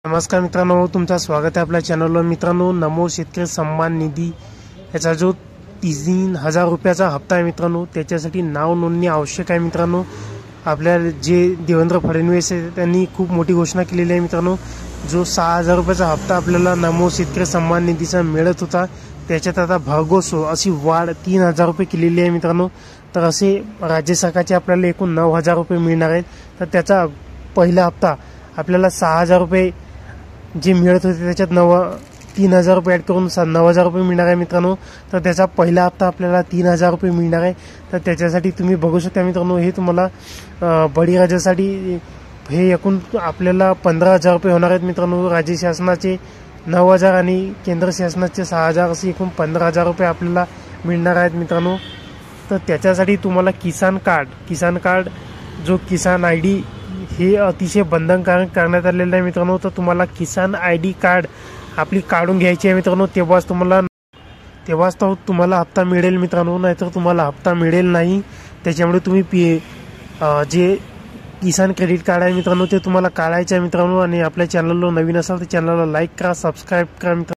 नमस्कार मित्रांनो, तुमचं स्वागत आहे आपल्या चॅनलवर। मित्रांनो, नमो शेतकरी सन्मान निधी याचा जो 3000 रुपयाचा हप्ता आहे मित्रांनो, त्याच्यासाठी नाव नोंदणी आवश्यक आहे मित्रांनो। आपल्या जे देवेंद्र फडणवीस आहे त्यांनी खूप मोठी घोषणा केलेली आहे मित्रांनो। जो 6000 रुपयाचा हप्ता आपल्याला नमो शेतकरी सन्मान निधीचा मिळत होता, त्याच्यात आता भरघोस अशी वाढ 3000 रुपये केलेली आहे मित्रांनो। तर असे राज्य सरकारचे आपल्याला एकूण 9000 रुपये मिळणार आहेत। तर त्याचा पहिला हप्ता आपल्याला 6000 रुपये जे मिळत होते त्याच्यात 3000 रुपये ॲड करून 9000 रुपये मिळणार आहे मित्रांनो। तर त्याचा पहिला हप्ता आपल्याला 3000 रुपये मिळणार आहे। तर त्याच्यासाठी तुम्ही बघू शकता मित्रांनो, हे तुम्हाला बळीराजासाठी हे एकूण आपल्याला 15000 रुपये होणार आहेत मित्रांनो। राज्य शासनाचे 9000 आणि केंद्र शासनाचे 6000 असे एकूण 15000 रुपये आपल्याला मिळणार आहेत मित्रांनो। तर त्याच्यासाठी तुम्हाला किसान कार्ड जो किसान ID हे अतिशय बंधनकारक करण्यात आलेलं आहे मित्रांनो। तर तुम्हाला किसान ID कार्ड आपली काढून घ्यायची आहे मित्रांनो, तेव्हाच तुम्हाला हप्ता मिळेल मित्रांनो, नाहीतर तुम्हाला हप्ता मिळेल नाही। त्याच्यामुळे तुम्ही जे किसान क्रेडिट कार्ड आहे मित्रांनो ते तुम्हाला काढायचं आहे मित्रांनो। आणि आपल्या चॅनलला नवीन असाल तर चॅनलला लाईक करा, सबस्क्राईब करा मित्रांनो।